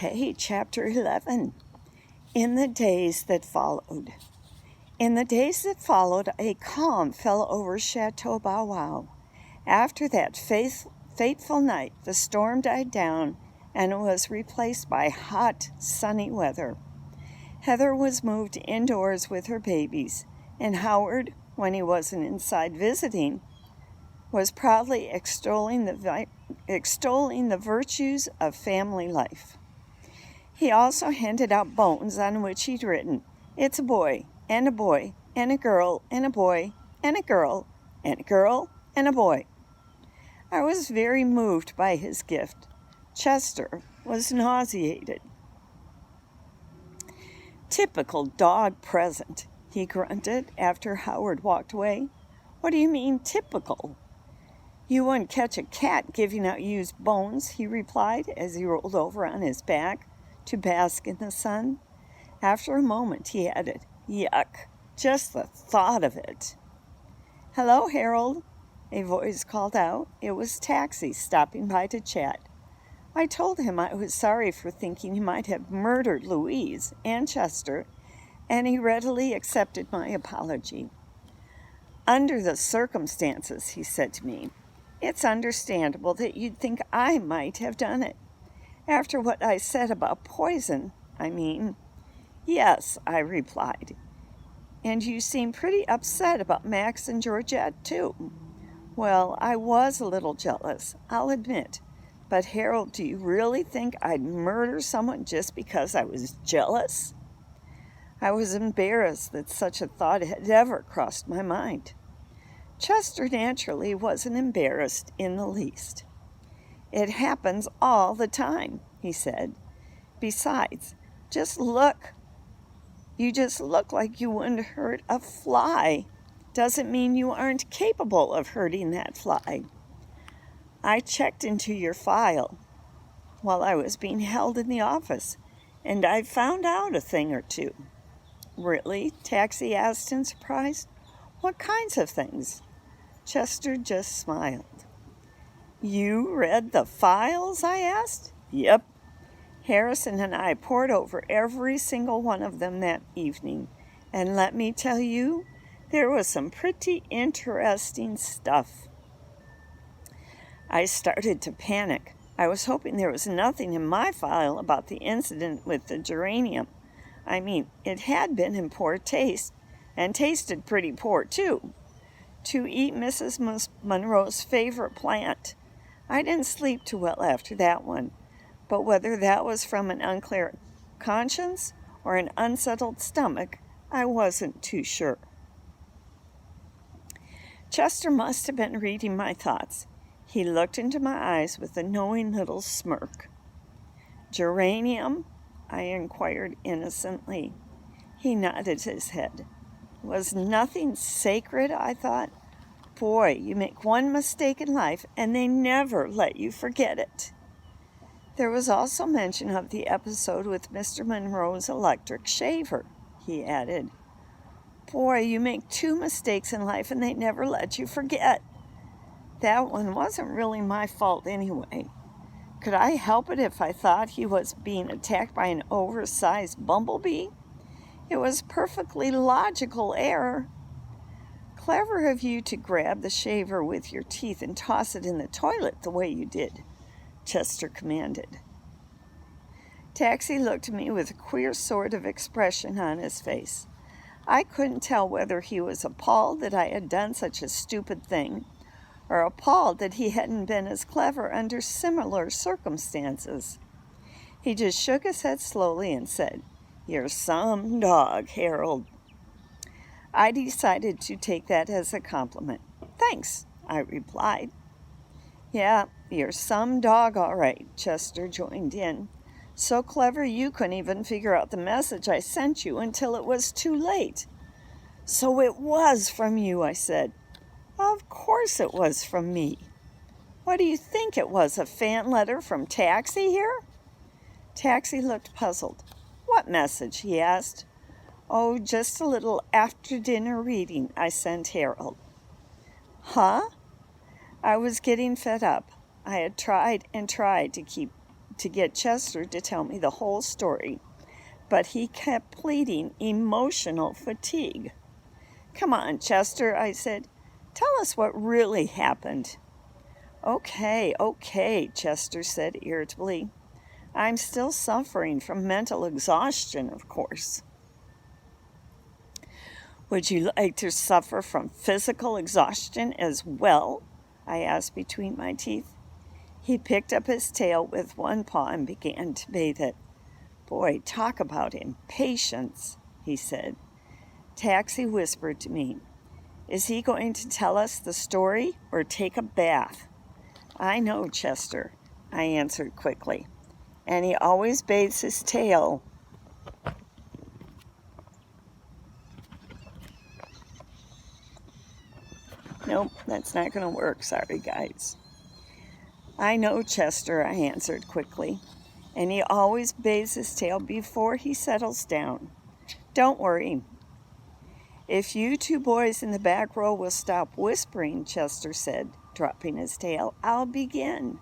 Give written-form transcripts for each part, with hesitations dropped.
Okay, Chapter 11. In the days that followed. In the days that followed, a calm fell over Chateau Bow Wow. After that fateful night, the storm died down and was replaced by hot, sunny weather. Heather was moved indoors with her babies, and Howard, when he wasn't inside visiting, was proudly extolling the virtues of family life. He also handed out bones on which he'd written, "It's a boy, and a boy, and a girl, and a boy, and a girl, and a girl, and a boy." I was very moved by his gift. Chester was nauseated. "Typical dog present," he grunted after Howard walked away. "What do you mean, typical?" "You wouldn't catch a cat giving out used bones," he replied as he rolled over on his back to bask in the sun. After a moment, he added, "Yuck, just the thought of it." "Hello, Harold," a voice called out. It was Taxi stopping by to chat. I told him I was sorry for thinking he might have murdered Louise and Chester, and he readily accepted my apology. "Under the circumstances," he said to me, "it's understandable that you'd think I might have done it. After what I said about poison, I mean." "Yes," I replied. "And you seem pretty upset about Max and Georgette, too." "Well, I was a little jealous, I'll admit. But Harold, do you really think I'd murder someone just because I was jealous?" I was embarrassed that such a thought had ever crossed my mind. Chester naturally wasn't embarrassed in the least. "It happens all the time," he said. "Besides, you just look like you wouldn't hurt a fly. Doesn't mean you aren't capable of hurting that fly. I checked into your file while I was being held in the office, and I found out a thing or two." "Really?" Taxi asked in surprise. "What kinds of things?" Chester just smiled. "You read the files?" I asked. "Yep. Harrison and I pored over every single one of them that evening, and let me tell you, there was some pretty interesting stuff." I started to panic. I was hoping there was nothing in my file about the incident with the geranium. I mean, it had been in poor taste, and tasted pretty poor, too. To eat Mrs. Monroe's favorite plant. I didn't sleep too well after that one, but whether that was from an unclear conscience or an unsettled stomach, I wasn't too sure. Chester must have been reading my thoughts. He looked into my eyes with a knowing little smirk. "Geranium?" I inquired innocently. He nodded his head. Was nothing sacred, I thought. Boy, you make one mistake in life and they never let you forget it. "There was also mention of the episode with Mr. Monroe's electric shaver," he added. "Boy, you make two mistakes in life and they never let you forget. That one wasn't really my fault anyway. Could I help it if I thought he was being attacked by an oversized bumblebee? It was perfectly logical error." "Clever of you to grab the shaver with your teeth and toss it in the toilet the way you did," Chester commanded. Taxi looked at me with a queer sort of expression on his face. I couldn't tell whether he was appalled that I had done such a stupid thing, or appalled that he hadn't been as clever under similar circumstances. He just shook his head slowly and said, "You're some dog, Harold." I decided to take that as a compliment. "Thanks," I replied. "Yeah, you're some dog, all right," Chester joined in. "So clever you couldn't even figure out the message I sent you until it was too late." "So it was from you," I said. "Of course it was from me. What do you think it was, a fan letter from Taxi here?" Taxi looked puzzled. "What message?" he asked. "Oh, just a little after-dinner reading I sent Harold." "Huh?" I was getting fed up. I had tried and tried to keep to get Chester to tell me the whole story, but he kept pleading emotional fatigue. "Come on, Chester," I said. "Tell us what really happened." Okay, Chester said irritably. "I'm still suffering from mental exhaustion, of course." "Would you like to suffer from physical exhaustion as well?" I asked between my teeth. He picked up his tail with one paw and began to bathe it. "Boy, talk about impatience," he said. Taxi whispered to me, "Is he going to tell us the story or take a bath?" "I know, Chester," I answered quickly. "And he always bathes his tail." Nope, that's not going to work. Sorry, guys. "I know, Chester," I answered quickly. "And he always bathes his tail before he settles down. Don't worry." "If you two boys in the back row will stop whispering," Chester said, dropping his tail, "I'll begin."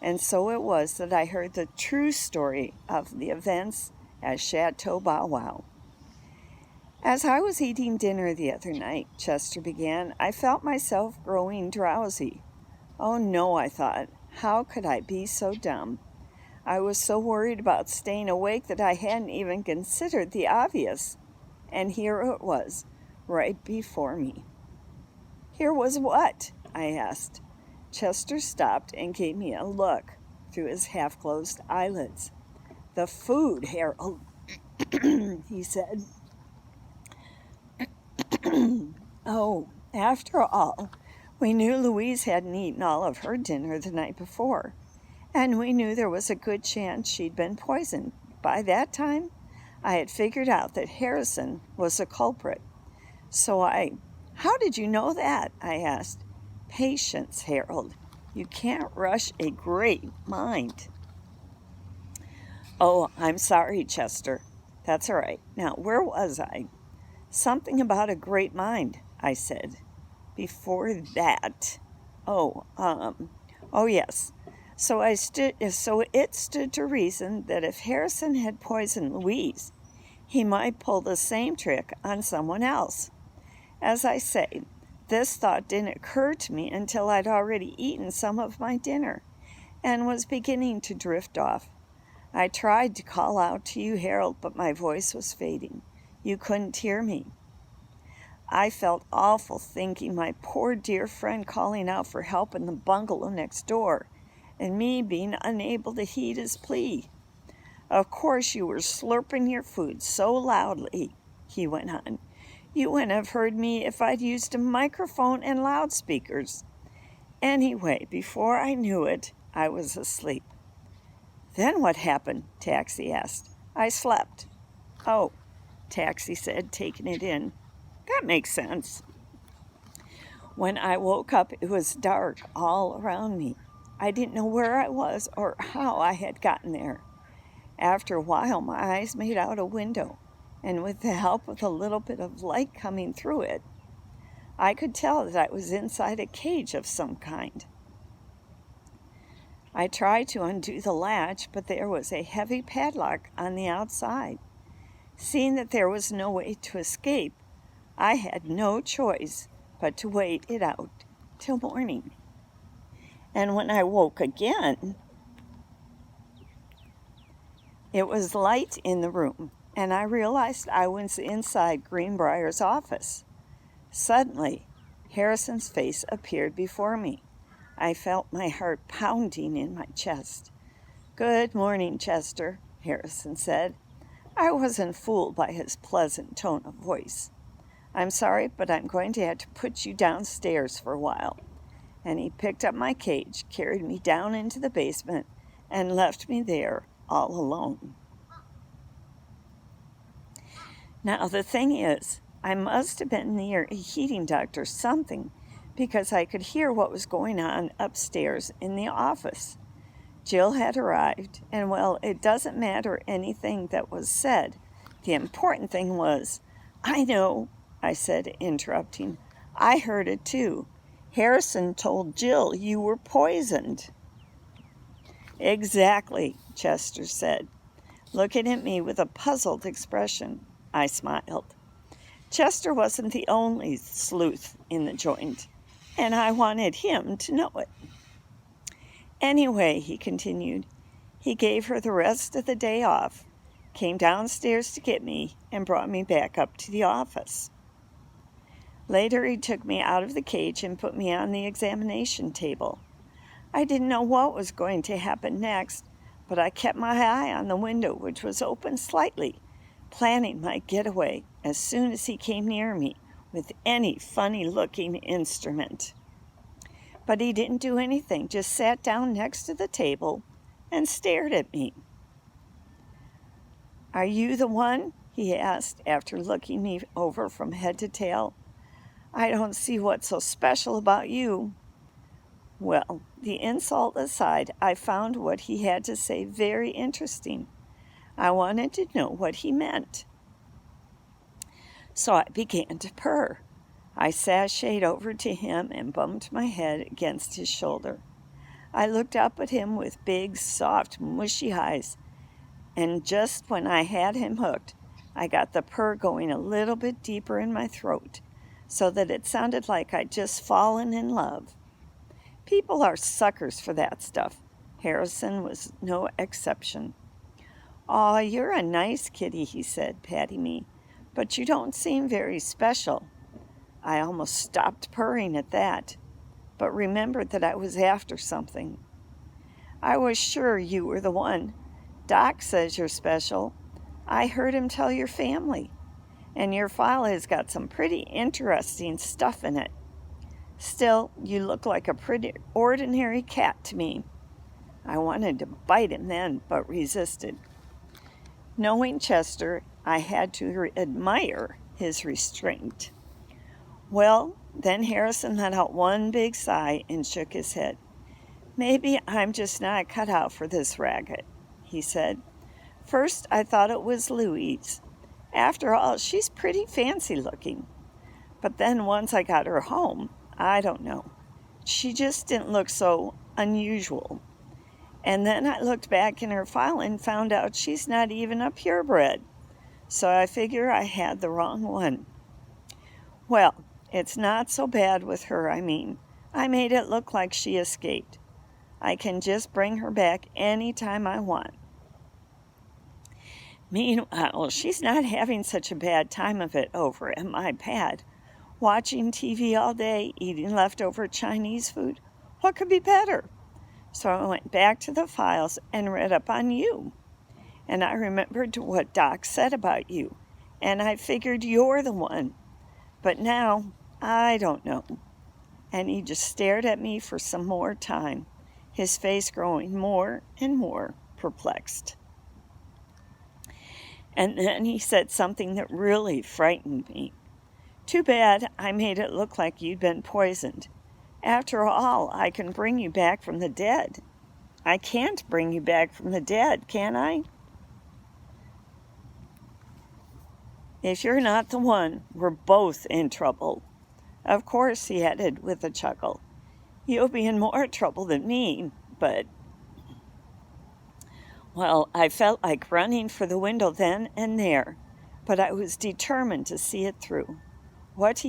And so it was that I heard the true story of the events at Chateau Bow Wow. "As I was eating dinner the other night," Chester began, "I felt myself growing drowsy. Oh no," I thought, "how could I be so dumb? I was so worried about staying awake that I hadn't even considered the obvious. And here it was, right before me." "Here was what?" I asked. Chester stopped and gave me a look through his half-closed eyelids. "The food, Harold," he said. "Oh, after all, we knew Louise hadn't eaten all of her dinner the night before, and we knew there was a good chance she'd been poisoned. By that time, I had figured out that Harrison was the culprit. So How did you know that?" I asked. "Patience, Harold. You can't rush a great mind." "Oh, I'm sorry, Chester. That's all right. Now, where was I?" "Something about a great mind," I said. "Before that, oh, yes. So it stood to reason that if Harrison had poisoned Louise, he might pull the same trick on someone else. As I say, this thought didn't occur to me until I'd already eaten some of my dinner and was beginning to drift off. I tried to call out to you, Harold, but my voice was fading. You couldn't hear me. I felt awful thinking my poor dear friend calling out for help in the bungalow next door, and me being unable to heed his plea. Of course you were slurping your food so loudly," he went on. "You wouldn't have heard me if I'd used a microphone and loudspeakers. Anyway, before I knew it, I was asleep." "Then what happened?" Taxi asked. "I slept." "Oh," Taxi said, taking it in. "That makes sense." "When I woke up, it was dark all around me. I didn't know where I was or how I had gotten there. After a while, my eyes made out a window, and with the help of a little bit of light coming through it, I could tell that I was inside a cage of some kind. I tried to undo the latch, but there was a heavy padlock on the outside. Seeing that there was no way to escape, I had no choice but to wait it out till morning. And when I woke again, it was light in the room, and I realized I was inside Greenbrier's office. Suddenly, Harrison's face appeared before me. I felt my heart pounding in my chest. "Good morning, Chester," Harrison said. I wasn't fooled by his pleasant tone of voice. "I'm sorry, but I'm going to have to put you downstairs for a while." And he picked up my cage, carried me down into the basement, and left me there all alone. Now, the thing is, I must have been near a heating duct or something, because I could hear what was going on upstairs in the office. Jill had arrived, and well, it doesn't matter anything that was said. The important thing was, "I know," I said, interrupting. "I heard it too. Harrison told Jill you were poisoned." Exactly, Chester said, looking at me with a puzzled expression. I smiled. Chester wasn't the only sleuth in the joint, and I wanted him to know it. Anyway, he continued, he gave her the rest of the day off, came downstairs to get me, and brought me back up to the office. Later, he took me out of the cage and put me on the examination table. I didn't know what was going to happen next, but I kept my eye on the window, which was open slightly, planning my getaway as soon as he came near me with any funny-looking instrument. But he didn't do anything, just sat down next to the table and stared at me. "Are you the one?" he asked after looking me over from head to tail. "I don't see what's so special about you." Well, the insult aside, I found what he had to say very interesting. I wanted to know what he meant. So I began to purr. I sashayed over to him and bumped my head against his shoulder. I looked up at him with big, soft, mushy eyes, and just when I had him hooked, I got the purr going a little bit deeper in my throat, so that it sounded like I'd just fallen in love. People are suckers for that stuff. Harrison was no exception. "Aw, you're a nice kitty," he said, patting me, "but you don't seem very special." I almost stopped purring at that, but remembered that I was after something. "I was sure you were the one. Doc says you're special. I heard him tell your family, and your file has got some pretty interesting stuff in it. Still, you look like a pretty ordinary cat to me." I wanted to bite him then, but resisted. Knowing Chester, I had to admire his restraint. Well, then Harrison let out one big sigh and shook his head. "Maybe I'm just not cut out for this racket," he said. "First, I thought it was Louise. After all, she's pretty fancy looking. But then once I got her home, I don't know. She just didn't look so unusual. And then I looked back in her file and found out she's not even a purebred. So I figure I had the wrong one. Well, it's not so bad with her, I mean. I made it look like she escaped. I can just bring her back any time I want. Meanwhile, she's not having such a bad time of it over at my pad. Watching TV all day, eating leftover Chinese food. What could be better? So I went back to the files and read up on you. And I remembered what Doc said about you. And I figured you're the one. But now, I don't know." And he just stared at me for some more time, his face growing more and more perplexed. And then he said something that really frightened me. "Too bad I made it look like you'd been poisoned. After all, I can bring you back from the dead. I can't bring you back from the dead, can I? If you're not the one, we're both in trouble." "Of course," he added with a chuckle. "You'll be in more trouble than me, but..." Well, I felt like running for the window then and there, but I was determined to see it through. What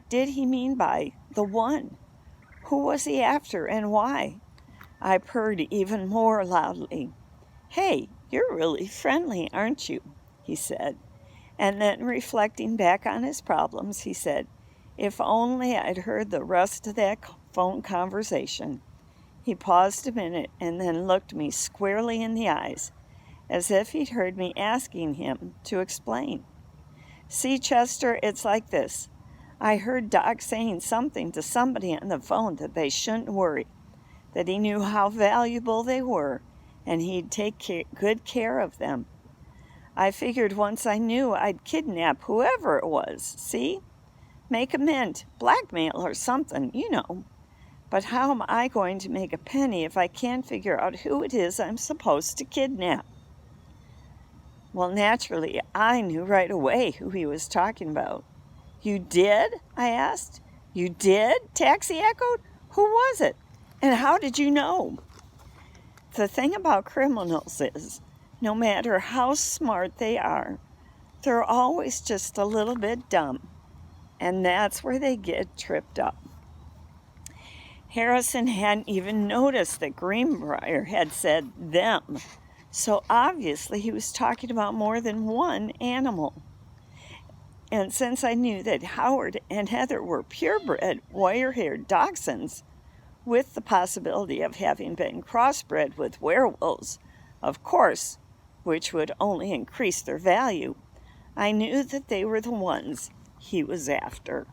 did he mean by the one? Who was he after and why? I purred even more loudly. "Hey, you're really friendly, aren't you?" he said. And then, reflecting back on his problems, he said, "If only I'd heard the rest of that phone conversation." He paused a minute and then looked me squarely in the eyes, as if he'd heard me asking him to explain. "See, Chester, it's like this. I heard Doc saying something to somebody on the phone that they shouldn't worry, that he knew how valuable they were, and he'd take good care of them. I figured once I knew, I'd kidnap whoever it was, see? Make a mint, blackmail or something, you know. But how am I going to make a penny if I can't figure out who it is I'm supposed to kidnap?" Well, naturally, I knew right away who he was talking about. "You did?" I asked. "You did?" Taxi echoed. "Who was it? And how did you know?" The thing about criminals is, no matter how smart they are, they're always just a little bit dumb, and that's where they get tripped up. Harrison hadn't even noticed that Greenbrier had said them, so obviously he was talking about more than one animal. And since I knew that Howard and Heather were purebred, wire-haired dachshunds, with the possibility of having been crossbred with werewolves, of course, which would only increase their value, I knew that they were the ones he was after.